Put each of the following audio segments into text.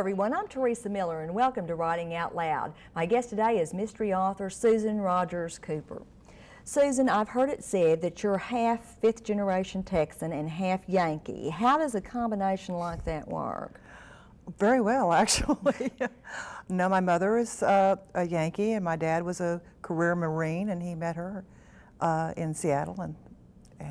everyone, I'm Teresa Miller and welcome to Writing Out Loud. My guest today is mystery author Susan Rogers Cooper. Susan, I've heard it said that you're half fifth generation Texan and half Yankee. How does a combination like that work? Very well, actually. No, my mother is a Yankee and my dad was a career Marine, and he met her in Seattle, and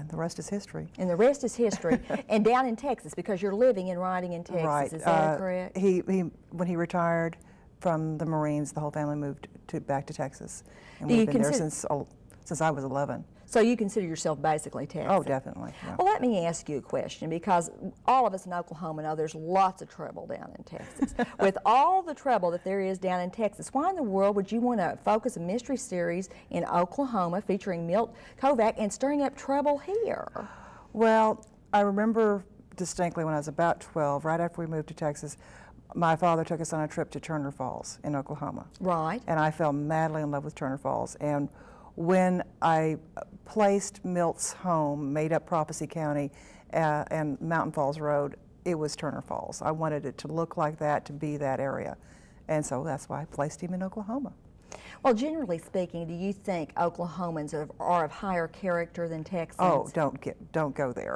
the rest is history. And the rest is history. And down in Texas, because you're living and writing in Texas, right. Is that correct? When he retired from the Marines, the whole family moved back to Texas. And Do we've you been there consider- since I was 11. So you consider yourself basically Texan? Oh, definitely. Yeah. Well, let me ask you a question, because all of us in Oklahoma know there's lots of trouble down in Texas. With all the trouble that there is down in Texas, why in the world would you want to focus a mystery series in Oklahoma featuring Milt Kovac and stirring up trouble here? Well, I remember distinctly when I was about 12, right after we moved to Texas, my father took us on a trip to Turner Falls in Oklahoma. Right. And I fell madly in love with Turner Falls. And when I placed Milt's home, made up Prophecy County and Mountain Falls Road, it was Turner Falls. I wanted it to look like that, to be that area. And so that's why I placed him in Oklahoma. Well, generally speaking, do you think Oklahomans are of higher character than Texans? Oh, don't go there.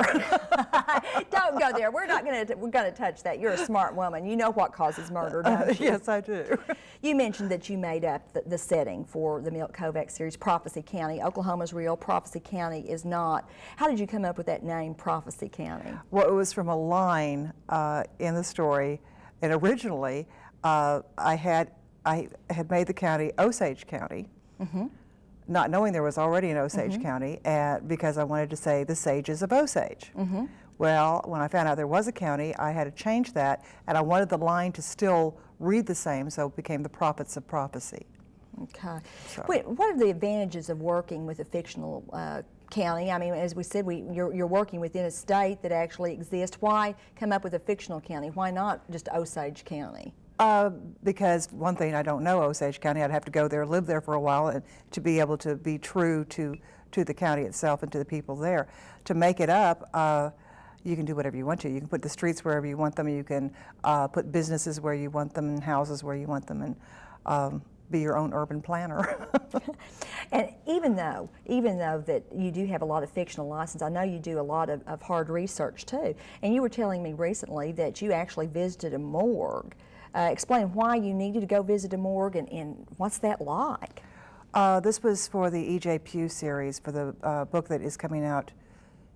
Don't go there. We're going to touch that. You're a smart woman. You know what causes murder, don't you? Yes, I do. You mentioned that you made up the setting for the Milt Kovac series, Prophecy County. Oklahoma's real, Prophecy County is not. How did you come up with that name, Prophecy County? Well, it was from a line in the story, and originally I had made the county Osage County, not knowing there was already an Osage County, because I wanted to say the sages of Osage. Well, when I found out there was a county, I had to change that, and I wanted the line to still read the same, so it became the Prophets of Prophecy. Okay. So. Wait, what are the advantages of working with a fictional county? I mean, as we said, you're working within a state that actually exists. Why come up with a fictional county? Why not just Osage County? Because one thing, I don't know Osage County. I'd have to go there, live there for a while, and to be able to be true to the county itself and to the people there. To make it up, you can do whatever you want to. You can put the streets wherever you want them. You can put businesses where you want them and houses where you want them, and be your own urban planner. And even though that you do have a lot of fictional license, I know you do a lot of hard research too. And you were telling me recently that you actually visited a morgue. Explain why you needed to go visit a morgue and what's that like? This was for the E.J. Pugh series, for the book that is coming out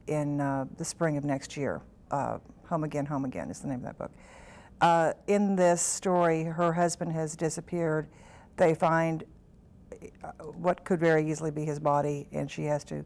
in the spring of next year. Home Again is the name of that book. In this story, her husband has disappeared. They find what could very easily be his body, and she has to.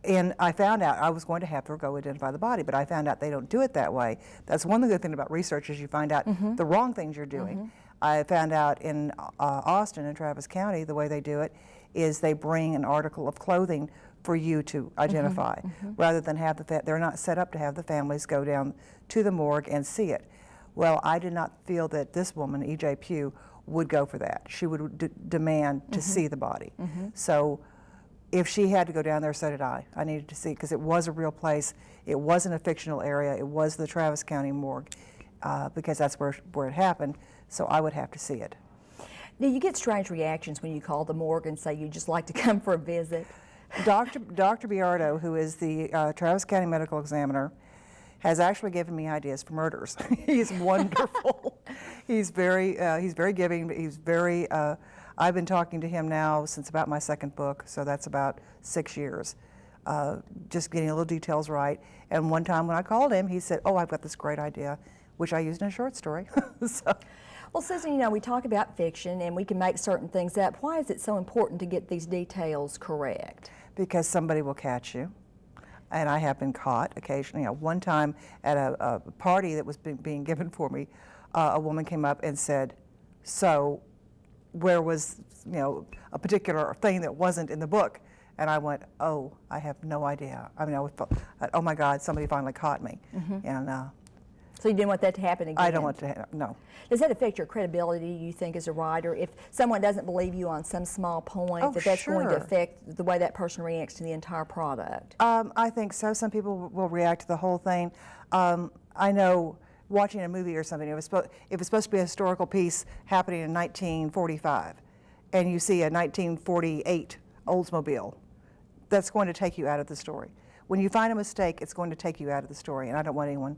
And I found out, I was going to have her go identify the body, but I found out they don't do it that way. That's one of the good things about research, is you find out the wrong things you're doing. I found out in Austin and Travis County, the way they do it is they bring an article of clothing for you to identify, rather than have they're not set up to have the families go down to the morgue and see it. Well, I did not feel that this woman, E.J. Pugh, would go for that. She would demand to see the body. So if she had to go down there, so did I. I needed to see it, because it was a real place. It wasn't a fictional area. It was the Travis County morgue, because that's where it happened, so I would have to see it. Do you get strange reactions when you call the morgue and say you'd just like to come for a visit? Dr. Biardo, who is the Travis County medical examiner, has actually given me ideas for murders. He's wonderful. He's very giving. He's very. I've been talking to him now since about my second book, so that's about 6 years. Just getting little details right. And one time when I called him, he said, "Oh, I've got this great idea," which I used in a short story. So. Well, Susan, you know, we talk about fiction and we can make certain things up. Why is it so important to get these details correct? Because somebody will catch you. And I have been caught occasionally. One time at a party that was being given for me, a woman came up and said, "So, where was, a particular thing that wasn't in the book?" And I went, "Oh, I have no idea." I mean, I thought, "Oh my God, somebody finally caught me." And so you didn't want that to happen again? I don't want to happen, no. Does that affect your credibility, you think, as a writer? If someone doesn't believe you on some small point, that's going to affect the way that person reacts to the entire product? I think so. Some people will react to the whole thing. I know watching a movie or something. If it's supposed to be a historical piece happening in 1945, and you see a 1948 Oldsmobile, that's going to take you out of the story. When you find a mistake, it's going to take you out of the story, and I don't want anyone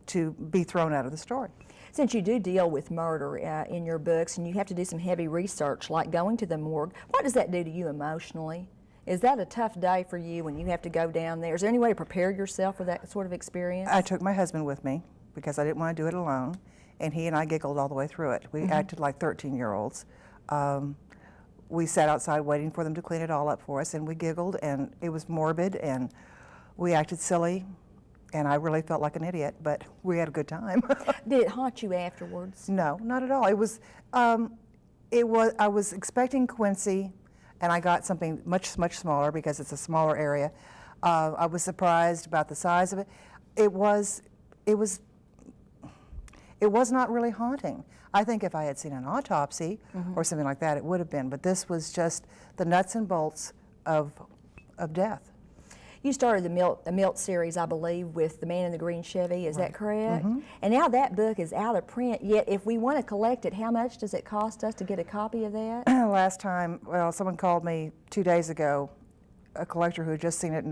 to be thrown out of the story. Since you do deal with murder in your books and you have to do some heavy research like going to the morgue, what does that do to you emotionally? Is that a tough day for you when you have to go down there? Is there any way to prepare yourself for that sort of experience? I took my husband with me because I didn't want to do it alone, and he and I giggled all the way through it. We acted like 13-year-olds. We sat outside waiting for them to clean it all up for us, and we giggled, and it was morbid, and we acted silly, and I really felt like an idiot, but we had a good time. Did it haunt you afterwards? No, not at all. It was, I was expecting Quincy, and I got something much smaller because it's a smaller area. I was surprised about the size of it. It was not really haunting. I think if I had seen an autopsy or something like that, it would have been. But this was just the nuts and bolts of death. You started the Milt series, I believe, with The Man in the Green Chevy, is that correct? And now that book is out of print, yet if we want to collect it, how much does it cost us to get a copy of that? Last time, well, someone called me 2 days ago, a collector who had just seen it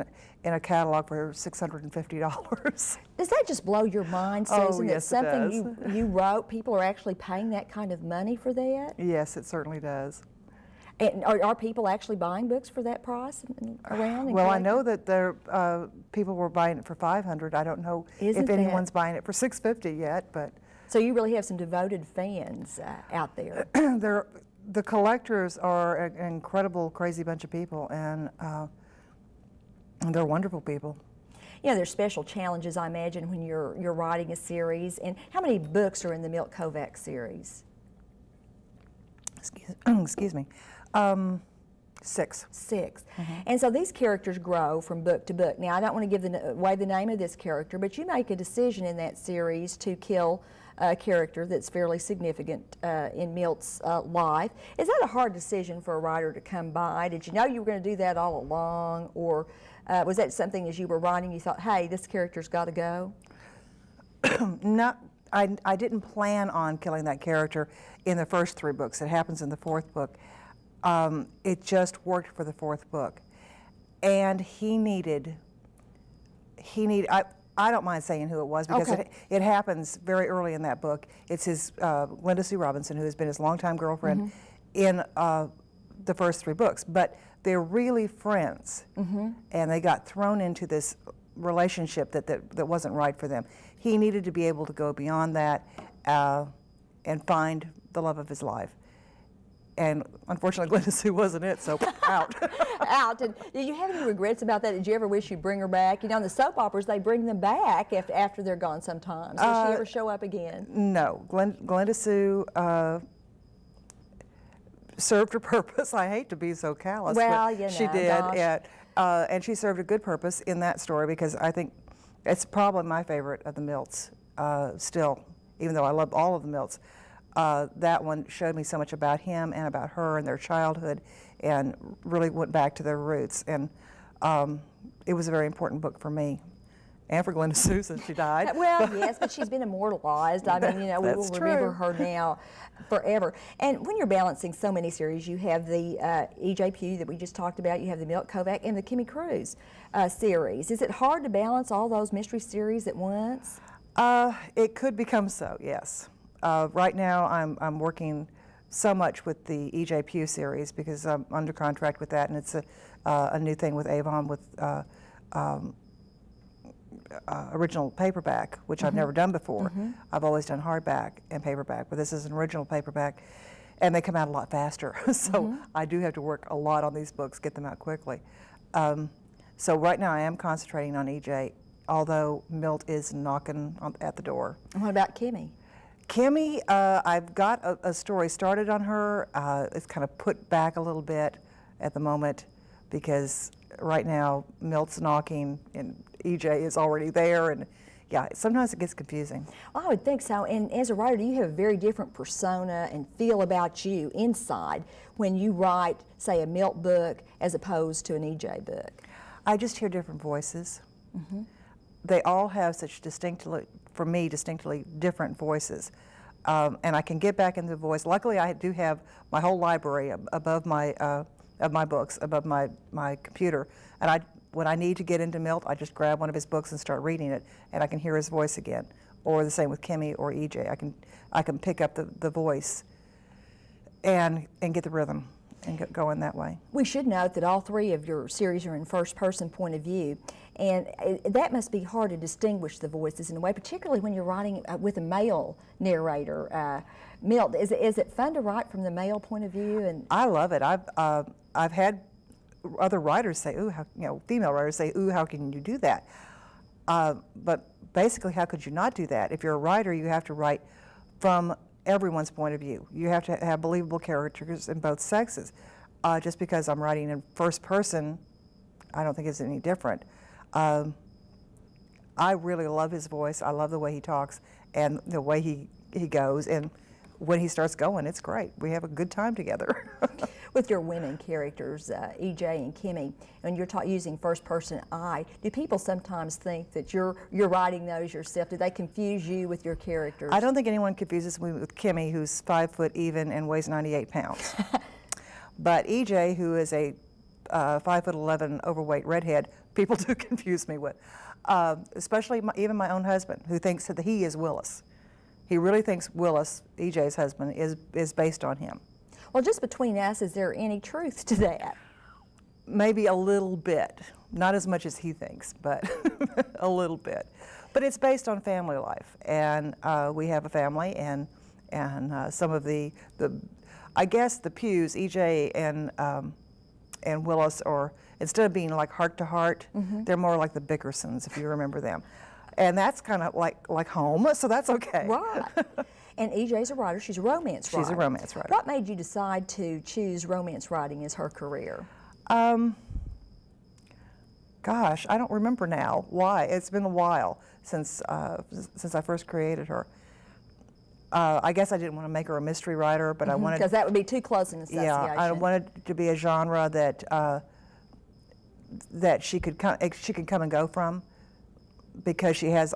in a catalog for $650. Does that just blow your mind, Susan, Oh, yes, that it something you wrote, people are actually paying that kind of money for that? Yes, it certainly does. And are people actually buying books for that price around? Well, I know that there people were buying it for $500. I don't know if anyone's buying it for $650 yet, but. So you really have some devoted fans out there. The collectors are an incredible, crazy bunch of people, and they're wonderful people. You know, there's special challenges, I imagine, when you're writing a series. And how many books are in the Milt Kovacs series? Excuse me. 6. 6. And so these characters grow from book to book. Now, I don't want to give away the name of this character, but you make a decision in that series to kill a character that's fairly significant in Milt's life. Is that a hard decision for a writer to come by? Did you know you were going to do that all along, or was that something as you were writing you thought, hey, this character's got to go? No, I didn't plan on killing that character in the first 3 books. It happens in the 4th book. It just worked for the 4th book. And he needed, I don't mind saying who it was because it happens very early in that book. It's his Glenda Sue Robinson, who has been his longtime girlfriend in the first 3 books. But they're really friends, and they got thrown into this relationship that wasn't right for them. He needed to be able to go beyond that and find the love of his life. And unfortunately, Glenda Sue wasn't it, so out. Out. And did you have any regrets about that? Did you ever wish you'd bring her back? You know, in the soap operas, they bring them back after they're gone sometimes. Does she ever show up again? No. Glenda Sue served her purpose. I hate to be so callous, well, but you know, she did. And she served a good purpose in that story because I think it's probably my favorite of the Milts still, even though I love all of the Milts. That one showed me so much about him and about her and their childhood and really went back to their roots. And it was a very important book for me and for Glenda Sue since she died. Well, yes, but she's been immortalized. I mean, you know, we will remember her now forever. And when you're balancing so many series, you have the E.J. Pugh that we just talked about, you have the Milt Kovac and the Kimmy Cruz series. Is it hard to balance all those mystery series at once? It could become so, yes. Right now, I'm working so much with the E.J. Pugh series because I'm under contract with that, and it's a new thing with Avon with original paperback, which I've never done before. I've always done hardback and paperback, but this is an original paperback, and they come out a lot faster. So I do have to work a lot on these books, get them out quickly. So right now I am concentrating on E.J., although Milt is knocking at the door. And what about Kimmy? Kimmy, I've got a story started on her. It's kind of put back a little bit at the moment because right now Milt's knocking and EJ is already there, and yeah, sometimes it gets confusing. Well, I would think so. And as a writer, you have a very different persona and feel about you inside when you write, say, a Milt book as opposed to an EJ book. I just hear different voices. they all have such distinctly, for me, distinctly different voices. And I can get back into the voice. Luckily, I do have my whole library above my of my books above my computer. And when I need to get into Milt, I just grab one of his books and start reading it, and I can hear his voice again. Or the same with Kimmy or EJ. I can pick up the voice and get the rhythm and get going that way. We should note that all three of your series are in first-person point of view, and that must be hard to distinguish the voices in a way, particularly when you're writing with a male narrator. Milt, is it fun to write from the male point of view? And I love it. I've had other writers say, "Ooh, female writers say, ooh, how can you do that?" But basically, how could you not do that? If you're a writer, you have to write from everyone's point of view. You have to have believable characters in both sexes. Just because I'm writing in first person, I don't think it's any different. I really love his voice. I love the way he talks and the way he goes. And when he starts going, it's great. We have a good time together. with your women characters, EJ and Kimmy, and you're using first person I, do people sometimes think that you're writing those yourself? Do they confuse you with your characters? I don't think anyone confuses me with Kimmy, who's 5 foot even and weighs 98 pounds. But EJ, who is a 5'11" overweight redhead, people do confuse me with. Especially even my own husband, who thinks that he is Willis. He really thinks Willis, EJ's husband, is based on him. Well, just between us, is there any truth to that? Maybe a little bit. Not as much as he thinks, but a little bit. But it's based on family life, and we have a family, and some of the I guess the Pughs, EJ and Willis, are, instead of being like heart to heart, they're more like the Bickersons, if you remember them. And that's kind of like home, so that's okay. Right. And EJ's a writer. She's a romance writer. She's a romance writer. What made you decide to choose romance writing as her career? Gosh, I don't remember now why. It's been a while since I first created her. I guess I didn't want to make her a mystery writer, but I wanted, because that would be too close an association. yeah, I wanted it to be a genre that she could come and go from, because she has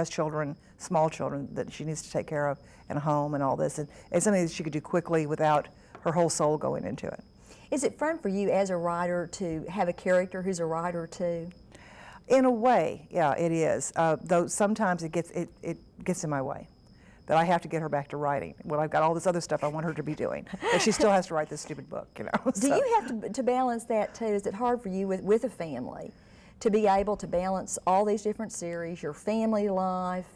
children, small children that she needs to take care of, and a home and all this, and something that she could do quickly without her whole soul going into it. Is it fun for you as a writer to have a character who's a writer too? In a way, yeah, it is. Though sometimes it gets in my way, that I have to get her back to writing. Well, I've got all this other stuff I want her to be doing, but she still has to write this stupid book, you know. Do you have to balance that too? Is it hard for you with a family to be able to balance all these different series, your family life,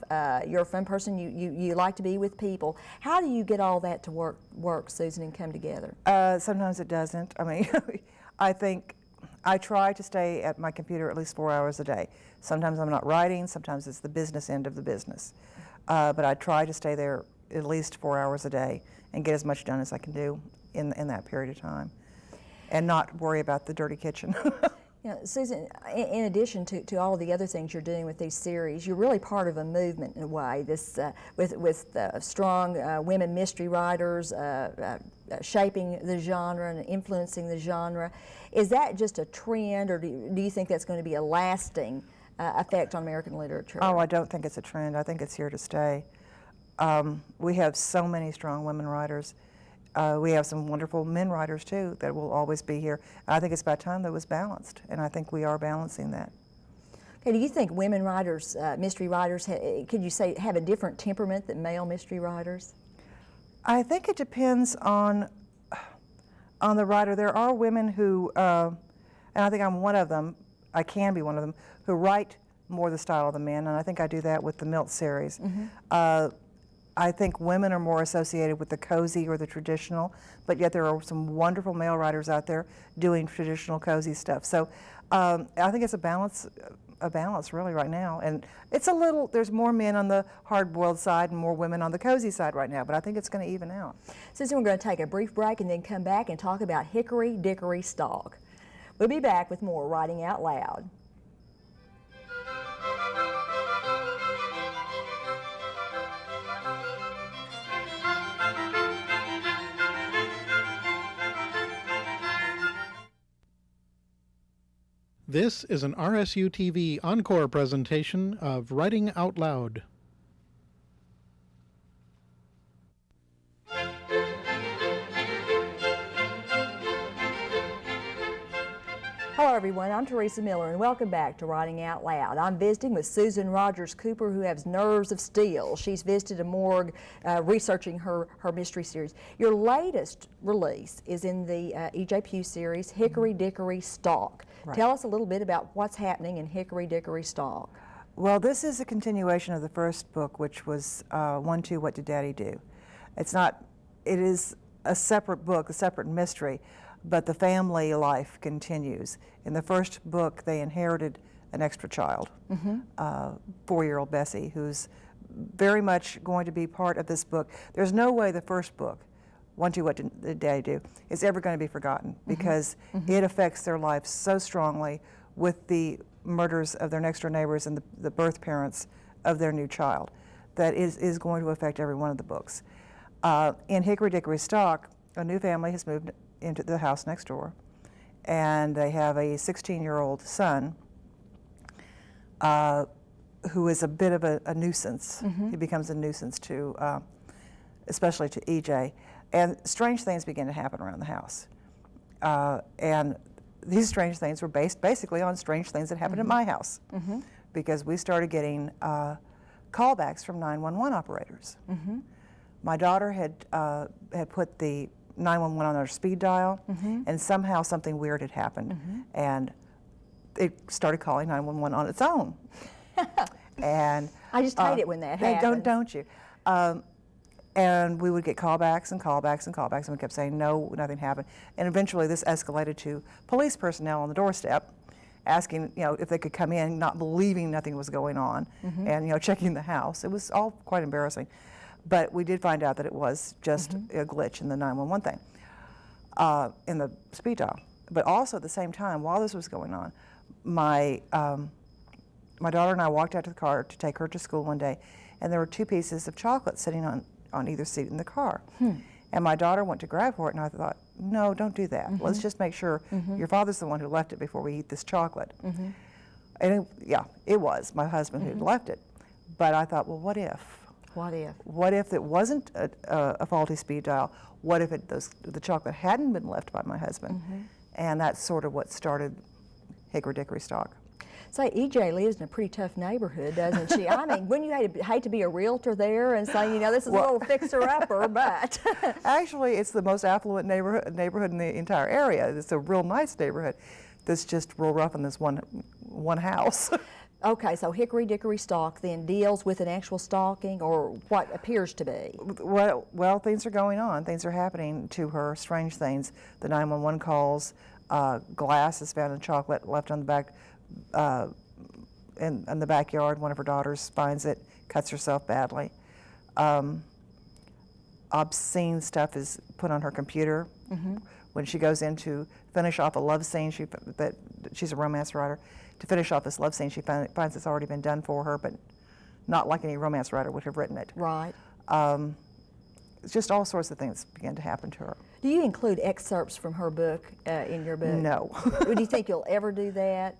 you're a fun person, you like to be with people. How do you get all that to work, Susan, and come together? Sometimes it doesn't. I mean, I think I try to stay at my computer at least 4 hours a day. Sometimes I'm not writing, sometimes it's the business end of the business. But I try to stay there at least 4 hours a day and get as much done as I can do in that period of time, and not worry about the dirty kitchen. You know, Susan, in addition to all of the other things you're doing with these series, you're really part of a movement in a way. This with strong women mystery writers shaping the genre and influencing the genre. Is that just a trend, or do you think that's going to be a lasting effect on American literature? Oh, I don't think it's a trend. I think it's here to stay. We have so many strong women writers. We have some wonderful men writers too that will always be here. I think it's about time that was balanced, and I think we are balancing that. Okay, do you think women writers, mystery writers, could you say have a different temperament than male mystery writers? I think it depends on the writer. There are women who, and I think I'm one of them, I can be one of them, who write more the style of the men, and I think I do that with the Milt series. I think women are more associated with the cozy or the traditional, but yet there are some wonderful male writers out there doing traditional cozy stuff. So I think it's a balance really right now. And it's a little, there's more men on the hard-boiled side and more women on the cozy side right now, but I think it's going to even out. Susan, we're going to take a brief break and then come back and talk about Hickory Dickory Stalk. We'll be back with more Writing Out Loud. This is an RSU TV Encore presentation of Writing Out Loud. Hello everyone, I'm Teresa Miller and welcome back to Writing Out Loud. I'm visiting with Susan Rogers Cooper, who has nerves of steel. She's visited a morgue researching her mystery series. Your latest release is in the E.J. Pugh series, Hickory Dickory Stalk. Right. Tell us a little bit about what's happening in Hickory Dickory Stalk. Well, this is a continuation of the first book, which was 1-2, What Did Daddy Do? It is a separate book, a separate mystery, but the family life continues. In the first book, they inherited an extra child, 4-year-old Bessie, who's very much going to be part of this book. There's no way the first book, 1-2, What Did Daddy Do, is ever going to be forgotten, because it affects their lives so strongly with the murders of their next door neighbors and the birth parents of their new child, that is going to affect every one of the books. In Hickory Dickory Stalk, a new family has moved into the house next door, and they have a 16-year-old son who is a bit of a nuisance. He becomes a nuisance to, especially to EJ, and strange things begin to happen around the house. And these strange things were based basically on strange things that happened at my house, because we started getting callbacks from 911 operators. My daughter had put the 911 on our speed dial, and somehow something weird had happened, and it started calling 911 on its own. And I just hate it when that happens. Don't you? And we would get callbacks and callbacks and callbacks, and we kept saying no, nothing happened. And eventually, this escalated to police personnel on the doorstep, asking, if they could come in, not believing nothing was going on, and checking the house. It was all quite embarrassing. But we did find out that it was just a glitch in the 911 thing, in the speed dial. But also at the same time, while this was going on, my daughter and I walked out to the car to take her to school one day, and there were 2 pieces of chocolate sitting on either seat in the car. And my daughter went to grab for it, and I thought, no, don't do that. Let's just make sure your father's the one who left it before we eat this chocolate. And it was my husband who had left it. But I thought, well, what if? What if? What if it wasn't a faulty speed dial? What if the chocolate hadn't been left by my husband? And that's sort of what started Hickory Dickory Stalk. Say, EJ lives in a pretty tough neighborhood, doesn't she? I mean, wouldn't you hate to be a realtor there and say, this is a little fixer-upper, but... Actually, it's the most affluent neighborhood in the entire area. It's a real nice neighborhood that's just real rough in this one house. Okay, so Hickory Dickory Stalk then deals with an actual stalking, or what appears to be? Well, things are going on. Things are happening to her, strange things. The 911 calls, glass is found in chocolate left on the back, in the backyard. One of her daughters finds it, cuts herself badly. Obscene stuff is put on her computer. When she goes in to finish off a love scene, she's a romance writer. To finish off this love scene, she finds it's already been done for her, but not like any romance writer would have written it. Right. It's just all sorts of things begin to happen to her. Do you include excerpts from her book in your book? No. Do you think you'll ever do that?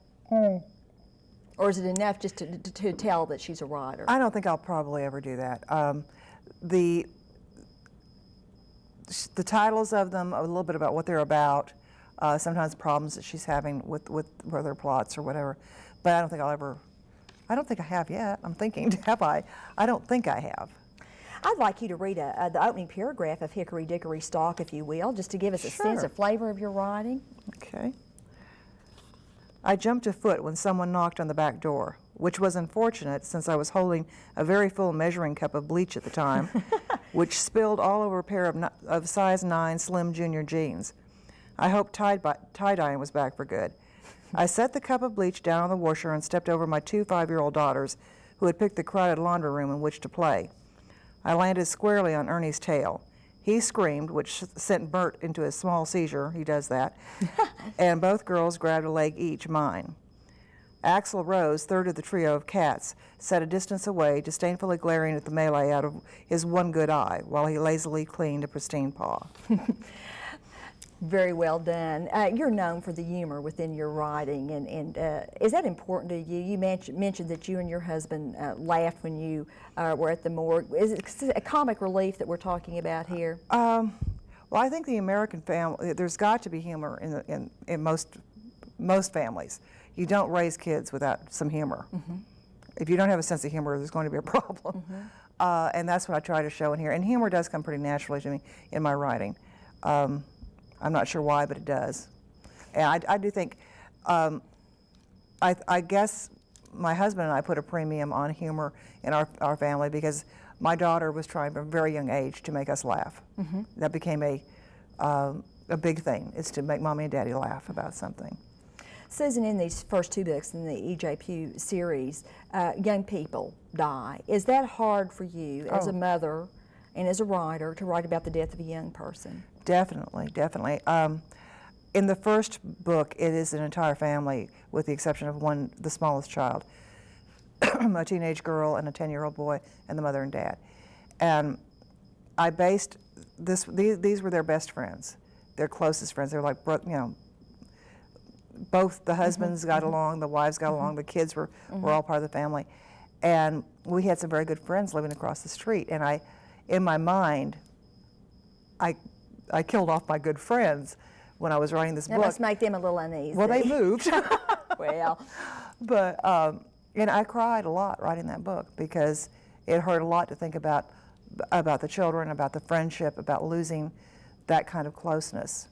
Or is it enough just to tell that she's a writer? I don't think I'll probably ever do that. The titles of them, a little bit about what they're about, sometimes problems that she's having with their plots or whatever. But I don't think I have yet. I'm thinking, have I? I don't think I have. I'd like you to read the opening paragraph of Hickory Dickory Stalk, if you will, just to give us a sense of flavor of your writing. Okay. I jumped a foot when someone knocked on the back door, which was unfortunate since I was holding a very full measuring cup of bleach at the time, which spilled all over a pair of size 9 slim junior jeans. I hoped tie-dyeing was back for good. I set the cup of bleach down on the washer and stepped over my 2 5-year-old daughters, who had picked the crowded laundry room in which to play. I landed squarely on Ernie's tail. He screamed, which sent Bert into a small seizure. He does that. And both girls grabbed a leg each, mine. Axel Rose, third of the trio of cats, sat a distance away, disdainfully glaring at the melee out of his one good eye, while he lazily cleaned a pristine paw. Very well done. You're known for the humor within your writing, and is that important to you? You mentioned that you and your husband laughed when you were at the morgue. Is it a comic relief that we're talking about here? Well, I think the American family, there's got to be humor in most families. You don't raise kids without some humor. If you don't have a sense of humor, there's going to be a problem. And that's what I try to show in here. And humor does come pretty naturally to me in my writing. I'm not sure why, but it does. And I do think, I guess my husband and I put a premium on humor in our family because my daughter was trying from a very young age to make us laugh. That became a big thing, is to make Mommy and Daddy laugh about something. Susan, in these first two books in the E.J. Pugh series, young people die. Is that hard for you as a mother and as a writer to write about the death of a young person? Definitely, definitely. In the first book, it is an entire family, with the exception of the smallest child, a teenage girl and a 10-year-old boy, and the mother and dad. And I based these were their best friends, their closest friends. They're like, both the husbands got along, the wives got along, the kids were all part of the family. And we had some very good friends living across the street. And in my mind, I killed off my good friends when I was writing this book. That must make them a little uneasy. Well, they moved. Well. But, and I cried a lot writing that book because it hurt a lot to think about the children, about the friendship, about losing that kind of closeness.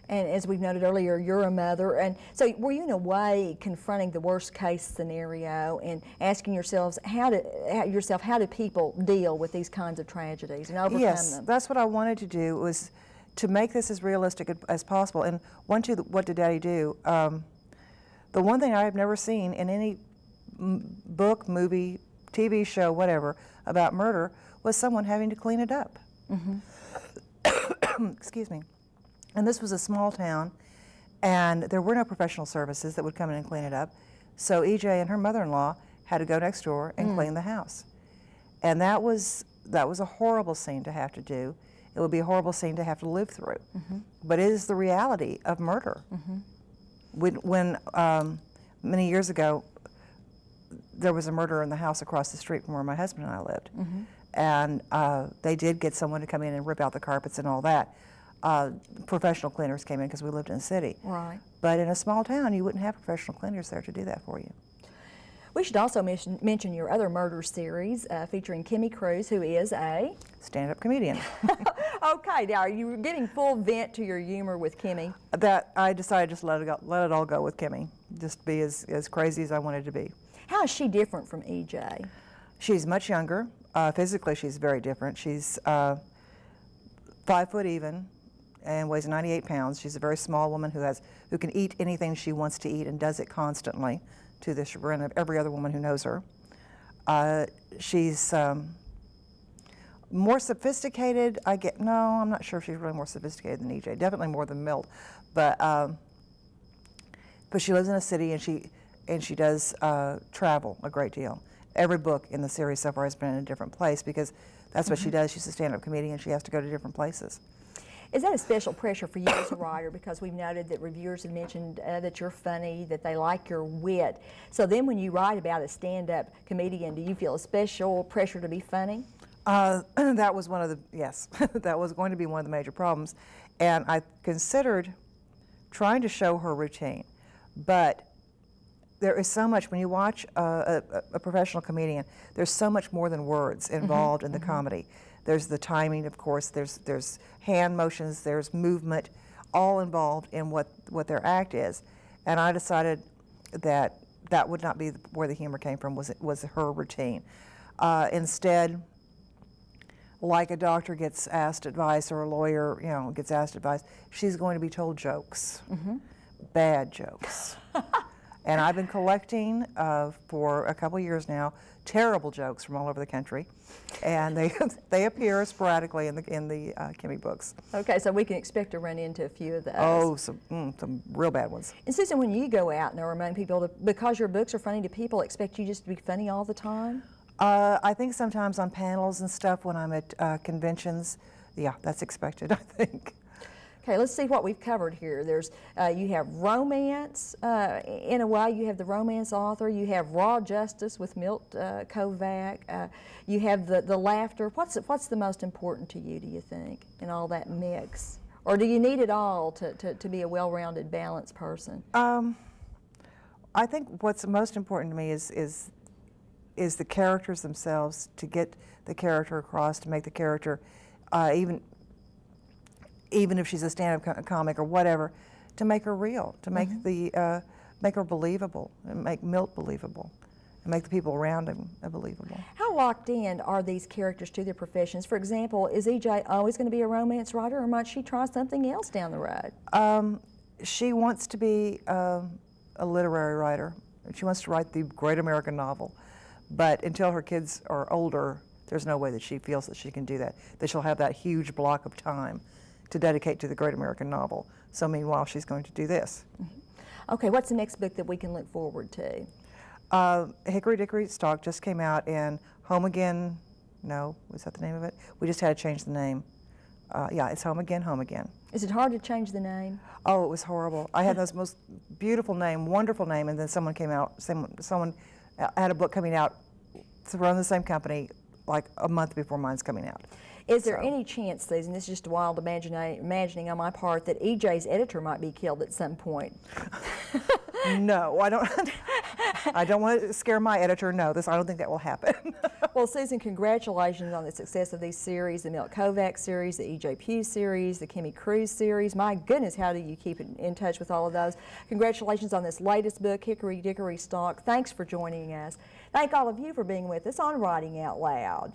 And as we've noted earlier, you're a mother, and so were you in a way confronting the worst case scenario and asking yourselves how do people deal with these kinds of tragedies and overcome Yes, them? that's what I wanted to do, was to make this as realistic as possible. And What Did Daddy Do? The one thing I have never seen in any book, movie, TV show, whatever, about murder was someone having to clean it up. Excuse me. And this was a small town, and there were no professional services that would come in and clean it up. So EJ and her mother-in-law had to go next door and clean the house. And that was a horrible scene to have to do. It would be a horrible scene to have to live through. But it is the reality of murder. When many years ago, there was a murder in the house across the street from where my husband and I lived. And they did get someone to come in and rip out the carpets and all that. Professional cleaners came in because we lived in a city. Right. But in a small town, you wouldn't have professional cleaners there to do that for you. We should also mention your other murder series featuring Kimmy Cruz, who is a Stand-up comedian. Okay, now you were giving full vent to your humor with Kimmy. That I decided just let it all go with Kimmy. Just be as crazy as I wanted to be. How is she different from EJ? She's much younger. Physically, she's very different. She's 5 foot even and weighs 98 pounds. She's a very small woman who can eat anything she wants to eat and does it constantly, to the chagrin of every other woman who knows her. She's more sophisticated. I'm not sure if she's really more sophisticated than EJ. Definitely more than Milt, but she lives in a city and she does travel a great deal. Every book in the series so far has been in a different place because that's what she does. She's a stand-up comedian. She has to go to different places. Is that a special pressure for you as a writer? Because we've noted that reviewers have mentioned that you're funny, that they like your wit. So then when you write about a stand-up comedian, do you feel a special pressure to be funny? That was yes, that was going to be one of the major problems. And I considered trying to show her routine. But there is so much, when you watch a professional comedian, there's so much more than words involved in the comedy. There's the timing, of course, there's hand motions, there's movement, all involved in what their act is. And I decided that would not be where the humor came from, was her routine. Instead, like a doctor gets asked advice or a lawyer, gets asked advice, she's going to be told jokes, bad jokes. And I've been collecting for a couple years now terrible jokes from all over the country, and they appear sporadically in the Kimmy books. Okay, so we can expect to run into a few of those. Oh, some real bad ones. And Susan, when you go out and are among people, because your books are funny, do people expect you just to be funny all the time? I think sometimes on panels and stuff when I'm at conventions, yeah, that's expected, I think. Okay, let's see what we've covered here. There's you have romance. In a way, you have the romance author. You have raw justice with Milt Kovac. You have the laughter. What's the most important to you, do you think, in all that mix? Or do you need it all to be a well-rounded, balanced person? I think what's most important to me is the characters themselves, to get the character across, to make the character, even if she's a stand-up comic or whatever, to make her real, to make make her believable, and make Milt believable, and make the people around him believable. How locked in are these characters to their professions? For example, is EJ always going to be a romance writer, or might she try something else down the road? She wants to be a literary writer. She wants to write the great American novel, but until her kids are older, there's no way that she feels that she can do that, that she'll have that huge block of time to dedicate to the great American novel. So meanwhile, she's going to do this. Okay, what's the next book that we can look forward to? Hickory Dickory Stock just came out, and Home Again, no, was that the name of it? We just had to change the name. Yeah, it's Home Again, Home Again. Is it hard to change the name? Oh, it was horrible. I had this most beautiful name, wonderful name, and then someone came out, someone had a book coming out to run the same company like a month before mine's coming out. Is there any chance, Susan, this is just wild imagining on my part, that EJ's editor might be killed at some point? No, I don't. I don't want to scare my editor. No, I don't think that will happen. Well, Susan, congratulations on the success of these series, the Milt Kovac series, the EJ Pugh series, the Kimmy Cruz series. My goodness, how do you keep in touch with all of those? Congratulations on this latest book, Hickory Dickory Stock. Thanks for joining us. Thank all of you for being with us on Writing Out Loud.